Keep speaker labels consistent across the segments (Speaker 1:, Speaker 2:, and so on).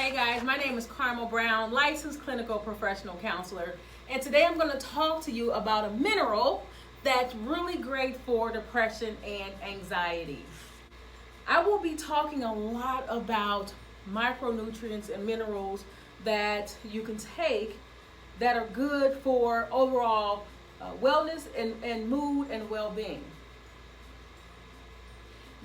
Speaker 1: Hey guys, my name is Carmel Brown, licensed clinical professional counselor, and today I'm going to talk to you about a mineral that's really great for depression and anxiety. I will be talking a lot about micronutrients and minerals that you can take that are good for overall wellness and mood and well-being.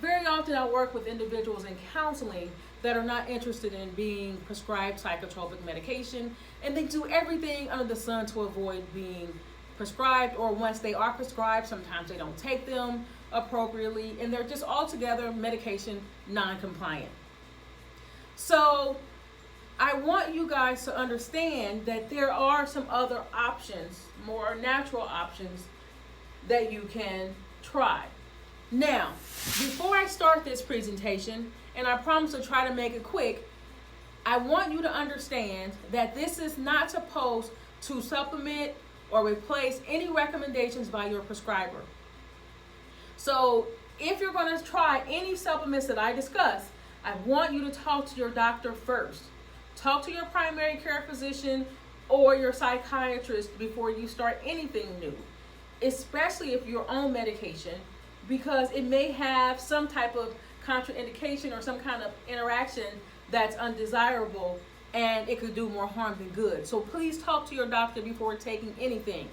Speaker 1: Very often I work with individuals in counseling that are not interested in being prescribed psychotropic medication, and they do everything under the sun to avoid being prescribed, or once they are prescribed, sometimes they don't take them appropriately, and they're just altogether medication non-compliant. So I want you guys to understand that there are some other options, more natural options that you can try. Now, before I start this presentation, and I promise to try to make it quick, I want you to understand that this is not supposed to supplement or replace any recommendations by your prescriber. So if you're going to try any supplements that I discuss, I want you to talk to your doctor first. Talk to your primary care physician or your psychiatrist before you start anything new, especially if you're on medication, because it may have some type of contraindication or some kind of interaction that's undesirable, and it could do more harm than good. So please talk to your doctor before taking anything.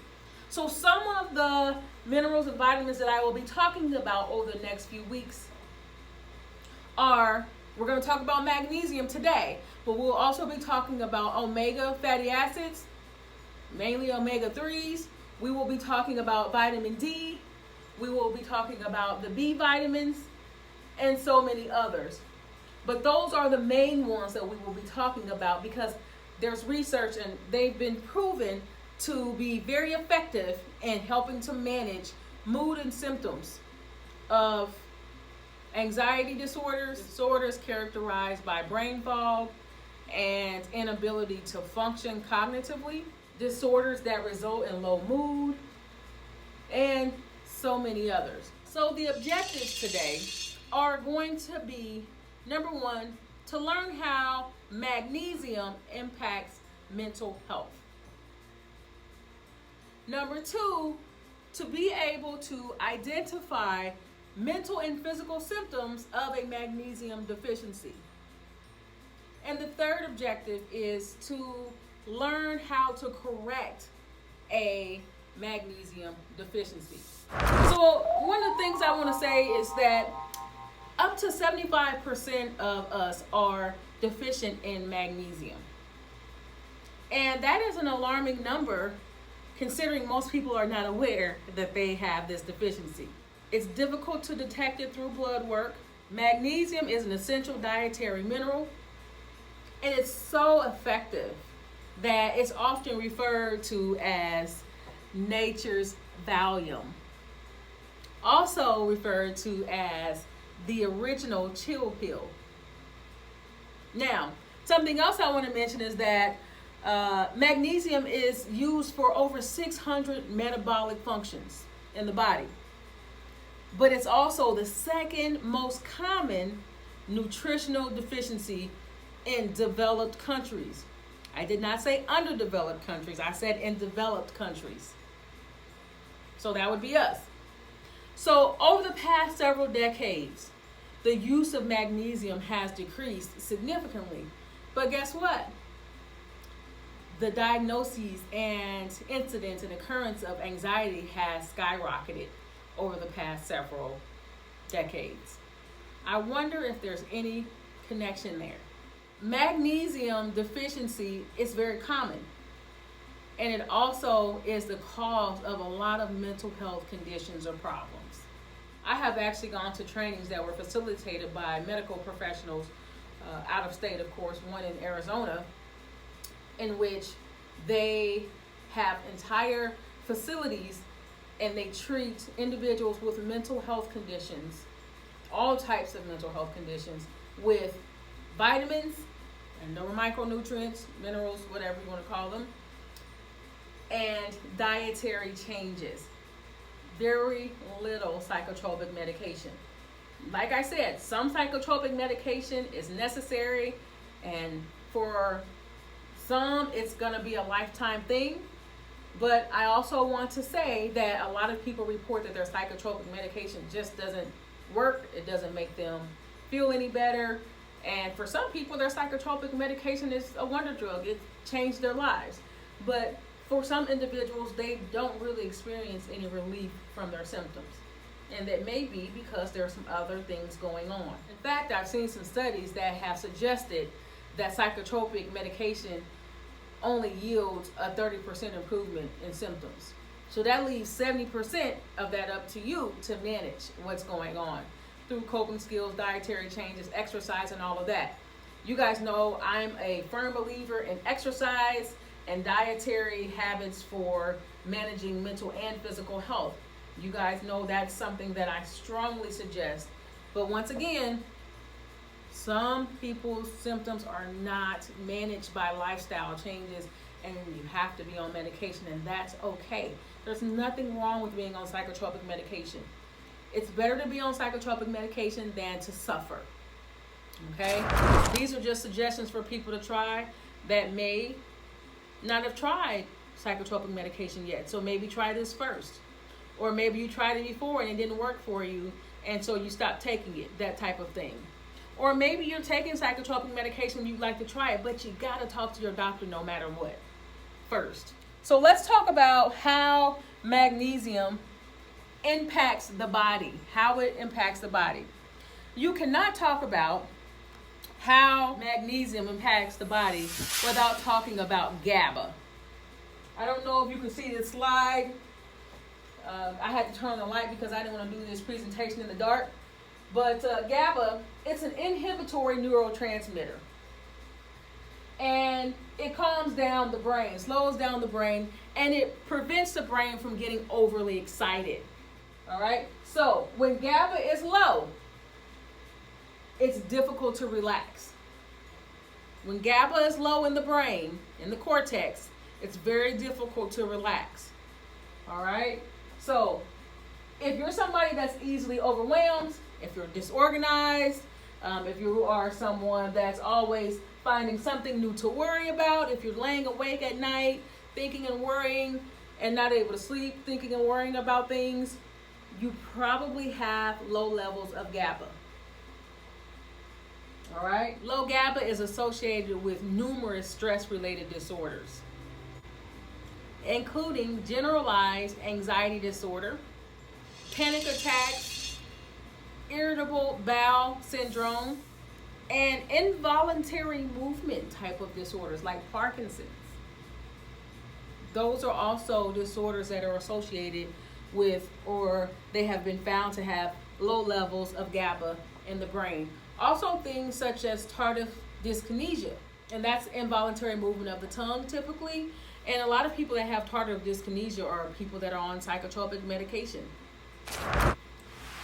Speaker 1: So some of the minerals and vitamins that I will be talking about over the next few weeks are, we're going to talk about magnesium today, but we'll also be talking about omega fatty acids, mainly omega-3s. We will be talking about vitamin D. We will be talking about the B vitamins and so many others. But those are the main ones that we will be talking about because there's research and they've been proven to be very effective in helping to manage mood and symptoms of anxiety disorders characterized by brain fog and inability to function cognitively, disorders that result in low mood, and so many others. So the objectives today are going to be, number one, to learn how magnesium impacts mental health. Number two, to be able to identify mental and physical symptoms of a magnesium deficiency. And the third objective is to learn how to correct a magnesium deficiency. So one of the things I want to say is that up to 75% of us are deficient in magnesium. And that is an alarming number considering most people are not aware that they have this deficiency. It's difficult to detect it through blood work. Magnesium is an essential dietary mineral, and it's so effective that it's often referred to as nature's Valium. Also referred to as the original chill pill. Now, something else I want to mention is that magnesium is used for over 600 metabolic functions in the body. But it's also the second most common nutritional deficiency in developed countries. I did not say underdeveloped countries. I said in developed countries. So that would be us. So over the past several decades, the use of magnesium has decreased significantly. But guess what? The diagnoses and incidence and occurrence of anxiety has skyrocketed over the past several decades. I wonder if there's any connection there. Magnesium deficiency is very common, and it also is the cause of a lot of mental health conditions or problems. I have actually gone to trainings that were facilitated by medical professionals out of state, of course, one in Arizona, in which they have entire facilities and they treat individuals with mental health conditions, all types of mental health conditions, with vitamins and micronutrients, minerals, whatever you want to call them, and dietary changes. Very little psychotropic medication. Like I said, some psychotropic medication is necessary and For some, it's going to be a lifetime thing. But I also want to say that a lot of people report that their psychotropic medication just doesn't work. It doesn't make them feel any better. And for some people, their psychotropic medication is a wonder drug. It changed their lives. But for some individuals, they don't really experience any relief from their symptoms. And that may be because there are some other things going on. In fact, I've seen some studies that have suggested that psychotropic medication only yields a 30% improvement in symptoms. So that leaves 70% of that up to you to manage what's going on through coping skills, dietary changes, exercise, and all of that. You guys know I'm a firm believer in exercise and dietary habits for managing mental and physical health. You guys know that's something that I strongly suggest. But once again, some people's symptoms are not managed by lifestyle changes, and you have to be on medication, and that's okay. There's nothing wrong with being on psychotropic medication. It's better to be on psychotropic medication than to suffer. Okay? These are just suggestions for people to try that may not have tried psychotropic medication yet. So maybe try this first. Or maybe you tried it before and it didn't work for you, and so you stopped taking it, that type of thing. Or maybe you're taking psychotropic medication, you'd like to try it, but you gotta talk to your doctor no matter what first. So let's talk about how magnesium impacts the body, how it impacts the body. You cannot talk about how magnesium impacts the body without talking about GABA. I don't know if you can see this slide. I had to turn on the light because I didn't want to do this presentation in the dark. But GABA, it's an inhibitory neurotransmitter. And it calms down the brain, slows down the brain, and it prevents the brain from getting overly excited. All right? So when GABA is low, it's difficult to relax. When GABA is low in the brain, in the cortex, it's very difficult to relax. All right? So if you're somebody that's easily overwhelmed, if you're disorganized, if you are someone that's always finding something new to worry about, if you're laying awake at night thinking and worrying and not able to sleep, thinking and worrying about things, you probably have low levels of GABA. All right? Low GABA is associated with numerous stress-related disorders, including generalized anxiety disorder, panic attacks, irritable bowel syndrome, and involuntary movement type of disorders like Parkinson's. Those are also disorders that are associated with, or they have been found to have low levels of GABA in the brain. Also things such as tardive dyskinesia, and that's involuntary movement of the tongue typically. And a lot of people that have tardive dyskinesia are people that are on psychotropic medication.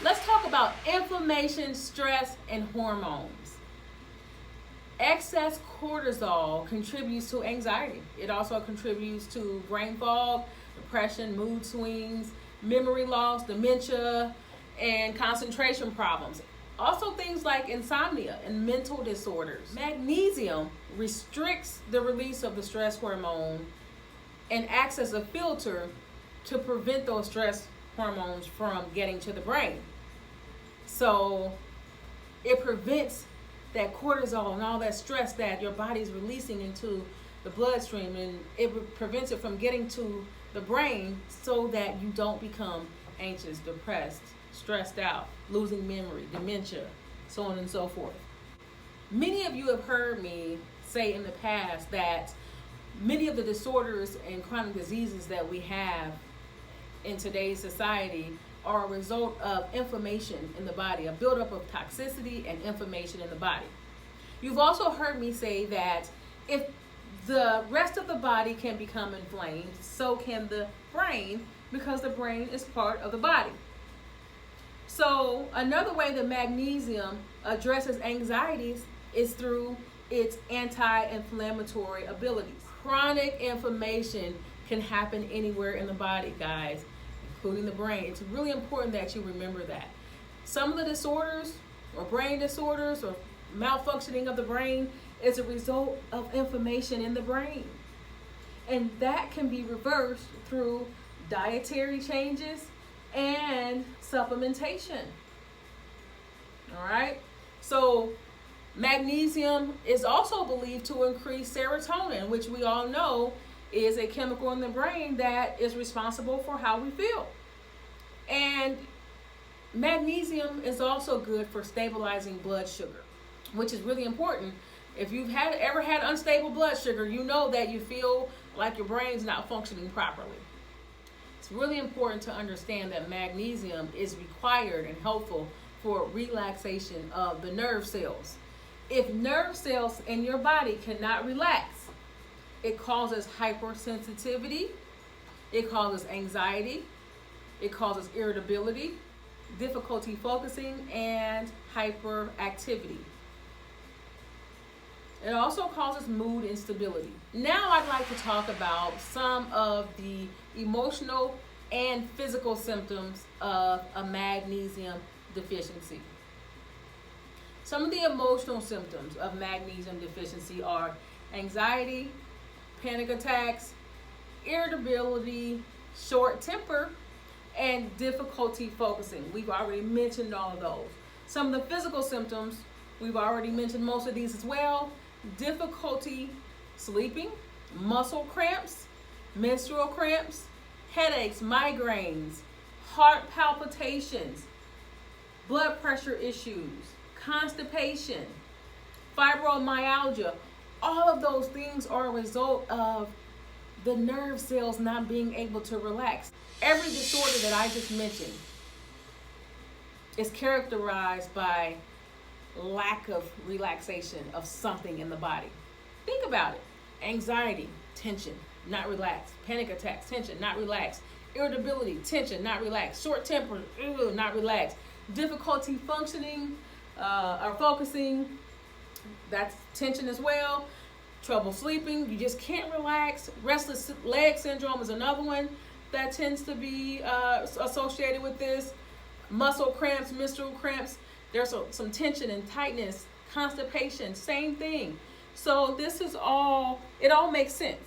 Speaker 1: Let's talk about inflammation, stress, and hormones. Excess cortisol contributes to anxiety. It also contributes to brain fog, depression, mood swings, memory loss, dementia, and concentration problems. Also things like insomnia and mental disorders. Magnesium restricts the release of the stress hormone and acts as a filter to prevent those stress hormones from getting to the brain. So it prevents that cortisol and all that stress that your body's releasing into the bloodstream, and it prevents it from getting to the brain so that you don't become anxious, depressed, stressed out, losing memory, dementia, so on and so forth. Many of you have heard me say in the past that many of the disorders and chronic diseases that we have in today's society are a result of inflammation in the body, a buildup of toxicity and inflammation in the body. You've also heard me say that if the rest of the body can become inflamed, so can the brain, because the brain is part of the body. So another way that magnesium addresses anxieties is through its anti-inflammatory abilities. Chronic inflammation can happen anywhere in the body, guys, including the brain. It's really important that you remember that. Some of the disorders or brain disorders or malfunctioning of the brain is a result of inflammation in the brain. And that can be reversed through dietary changes and supplementation. All right? So magnesium is also believed to increase serotonin, which we all know is a chemical in the brain that is responsible for how we feel. And magnesium is also good for stabilizing blood sugar, which is really important. If you've ever had unstable blood sugar, you know that you feel like your brain's not functioning properly. It's really important to understand that magnesium is required and helpful for relaxation of the nerve cells. If nerve cells in your body cannot relax, it causes hypersensitivity, it causes anxiety, it causes irritability, difficulty focusing, and hyperactivity. It also causes mood instability. Now I'd like to talk about some of the emotional and physical symptoms of a magnesium deficiency. Some of the emotional symptoms of magnesium deficiency are anxiety, panic attacks, irritability, short temper, and difficulty focusing. We've already mentioned all of those. Some of the physical symptoms, we've already mentioned most of these as well. Difficulty sleeping, muscle cramps, menstrual cramps, headaches, migraines, heart palpitations, blood pressure issues, constipation, fibromyalgia. All of those things are a result of the nerve cells not being able to relax. Every disorder that I just mentioned is characterized by lack of relaxation of something in the body. Think about it. Anxiety, tension, not relaxed. Panic attacks, tension, not relaxed. Irritability, tension, not relaxed. Short temper, not relaxed. Difficulty functioning or focusing, that's tension as well. Trouble sleeping, you just can't relax. Restless leg syndrome is another one that tends to be associated with this. Muscle cramps, menstrual cramps, there's some tension and tightness. Constipation, same thing. So this is all, it all makes sense.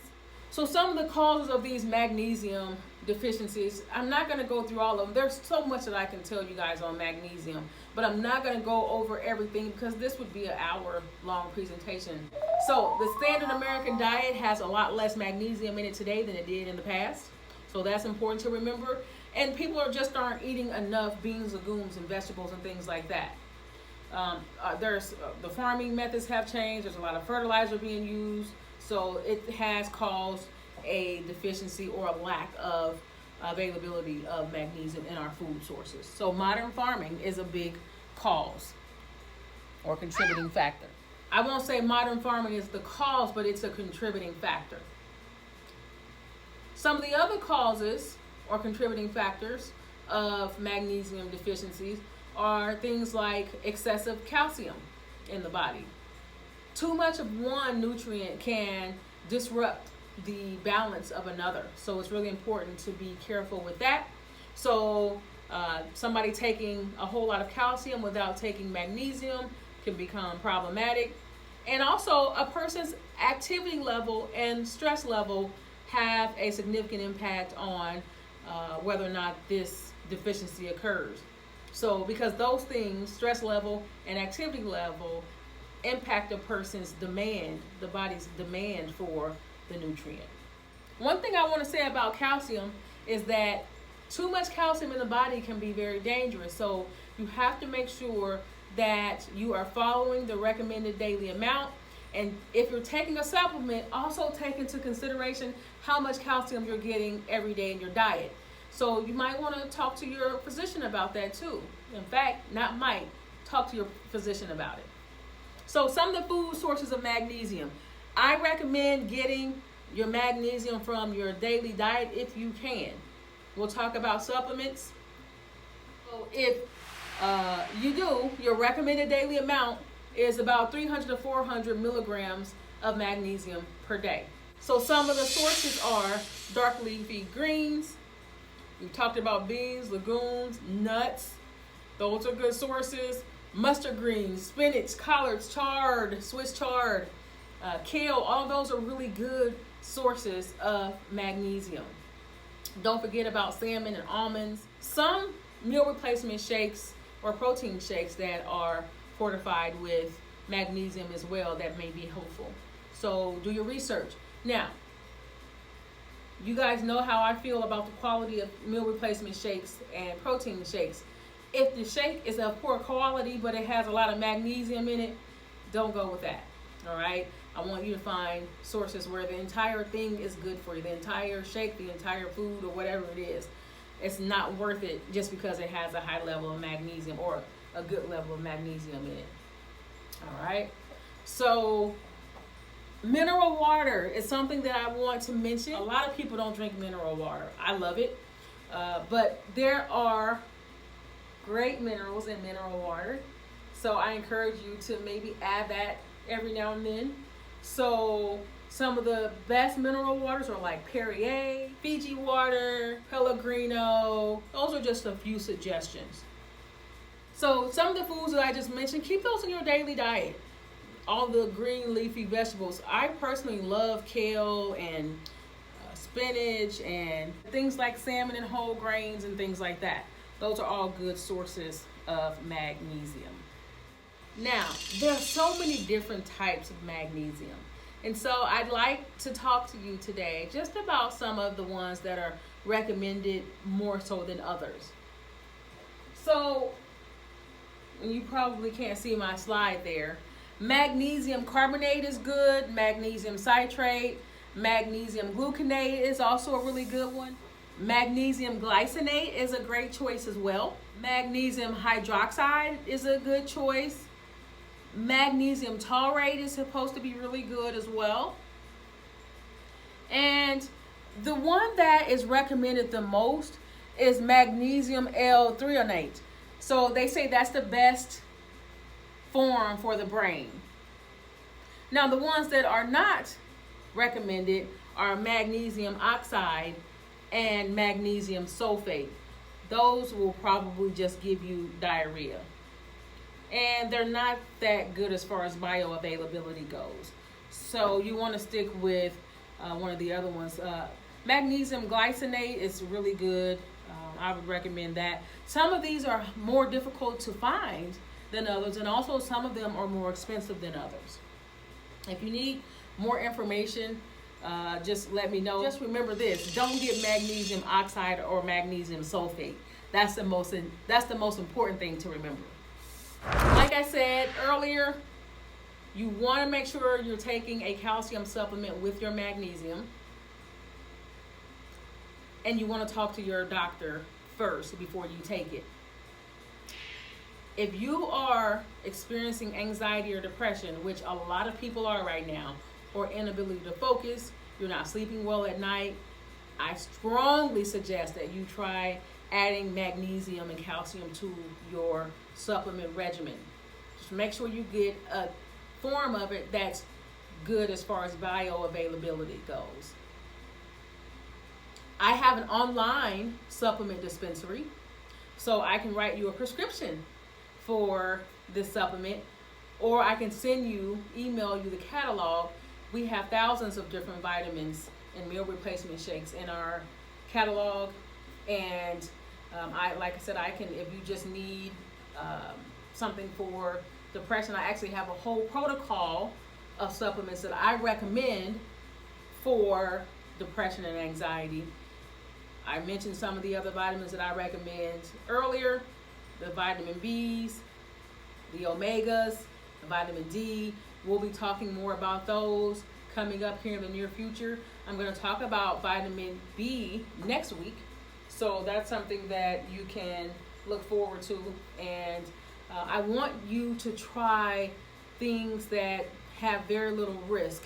Speaker 1: So some of the causes of these magnesium deficiencies, I'm not going to go through all of them. There's so much that I can tell you guys on magnesium, but I'm not going to go over everything because this would be an hour-long presentation. So the standard American diet has a lot less magnesium in it today than it did in the past. So that's important to remember. And people aren't eating enough beans, legumes, and vegetables and things like that. The farming methods have changed. There's a lot of fertilizer being used. So it has caused a deficiency or a lack of availability of magnesium in our food sources. So modern farming is a big cause or contributing factor. I won't say modern farming is the cause, but it's a contributing factor. Some of the other causes or contributing factors of magnesium deficiencies are things like excessive calcium in the body. Too much of one nutrient can disrupt the balance of another. So it's really important to be careful with that. So somebody taking a whole lot of calcium without taking magnesium can become problematic. And also a person's activity level and stress level have a significant impact on whether or not this deficiency occurs. So because those things, stress level and activity level, impact a person's demand, the body's demand for the nutrient. One thing I want to say about calcium is that too much calcium in the body can be very dangerous. So you have to make sure that you are following the recommended daily amount. And if you're taking a supplement, also take into consideration how much calcium you're getting every day in your diet. So you might want to talk to your physician about that too. In fact, talk to your physician about it. So some of the food sources of magnesium. I recommend getting your magnesium from your daily diet if you can. We'll talk about supplements. So if you do, your recommended daily amount is about 300 to 400 milligrams of magnesium per day. So some of the sources are dark leafy greens. We talked about beans, legumes, nuts. Those are good sources. Mustard greens, spinach, collards, chard, Swiss chard, kale, all those are really good sources of magnesium. Don't forget about salmon and almonds. Some meal replacement shakes or protein shakes that are fortified with magnesium as well that may be helpful. So do your research. Now, you guys know how I feel about the quality of meal replacement shakes and protein shakes. If the shake is of poor quality but it has a lot of magnesium in it, don't go with that. All right? I want you to find sources where the entire thing is good for you, the entire shake, the entire food, or whatever it is. It's not worth it just because it has a high level of magnesium or a good level of magnesium in it. All right? So mineral water is something that I want to mention. A lot of people don't drink mineral water. I love it. But there are great minerals in mineral water. So I encourage you to maybe add that every now and then. So some of the best mineral waters are like Perrier, Fiji water, Pellegrino. Those are just a few suggestions. So some of the foods that I just mentioned, keep those in your daily diet. All the green leafy vegetables. I personally love kale and spinach and things like salmon and whole grains and things like that. Those are all good sources of magnesium. Now, there are so many different types of magnesium. And so I'd like to talk to you today just about some of the ones that are recommended more so than others. So, you probably can't see my slide there. Magnesium carbonate is good. Magnesium citrate. Magnesium gluconate is also a really good one. Magnesium glycinate is a great choice as well. Magnesium hydroxide is a good choice. Magnesium taurate is supposed to be really good as well. And the one that is recommended the most is magnesium L-threonate. So they say that's the best form for the brain. Now the ones that are not recommended are magnesium oxide and magnesium sulfate. Those will probably just give you diarrhea. And they're not that good as far as bioavailability goes. So you want to stick with one of the other ones. Magnesium glycinate is really good. I would recommend that. Some of these are more difficult to find than others, and also some of them are more expensive than others. If you need more information, just let me know. Just remember this: don't get magnesium oxide or magnesium sulfate. That's the most important thing to remember. Like I said earlier, you want to make sure you're taking a calcium supplement with your magnesium. And you want to talk to your doctor first before you take it. If you are experiencing anxiety or depression, which a lot of people are right now, or inability to focus, you're not sleeping well at night, I strongly suggest that you try adding magnesium and calcium to your supplement regimen. Just make sure you get a form of it that's good as far as bioavailability goes. I have an online supplement dispensary, so I can write you a prescription for this supplement, or I can email you the catalog. We have thousands of different vitamins and meal replacement shakes in our catalog, and like I said, I can, if you just need something for depression, I actually have a whole protocol of supplements that I recommend for depression and anxiety. I mentioned some of the other vitamins that I recommend earlier, the vitamin Bs, the omegas, the vitamin D. We'll be talking more about those coming up here in the near future. I'm going to talk about vitamin B next week. So that's something that you can look forward to. And I want you to try things that have very little risk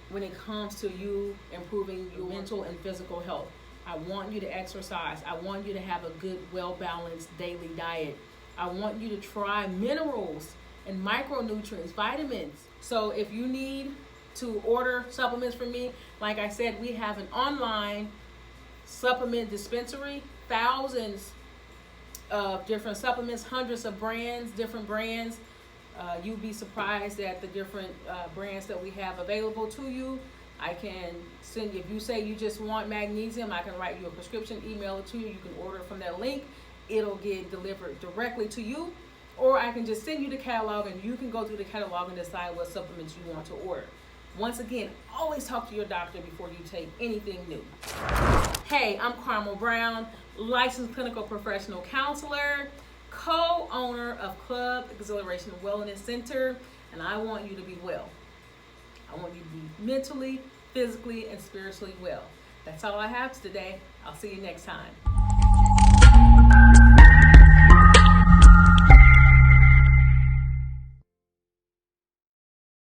Speaker 1: when it comes to you improving your mental and physical health. I want you to exercise. I want you to have a good, well-balanced daily diet. I want you to try minerals and micronutrients, vitamins. So if you need to order supplements from me, like I said, we have an online supplement dispensary, thousands of different supplements, hundreds of brands, different brands. You'd be surprised at the different brands that we have available to you. I can send you, if you say you just want magnesium, I can write you a prescription, email it to you. You can order it from that link. It'll get delivered directly to you. Or I can just send you the catalog and you can go through the catalog and decide what supplements you want to order. Once again, always talk to your doctor before you take anything new. Hey, I'm Carmel Brown, licensed clinical professional counselor, co-owner of Club Exhilaration Wellness Center, and I want you to be well. I want you to be mentally, physically, and spiritually well. That's all I have today. I'll see you next time.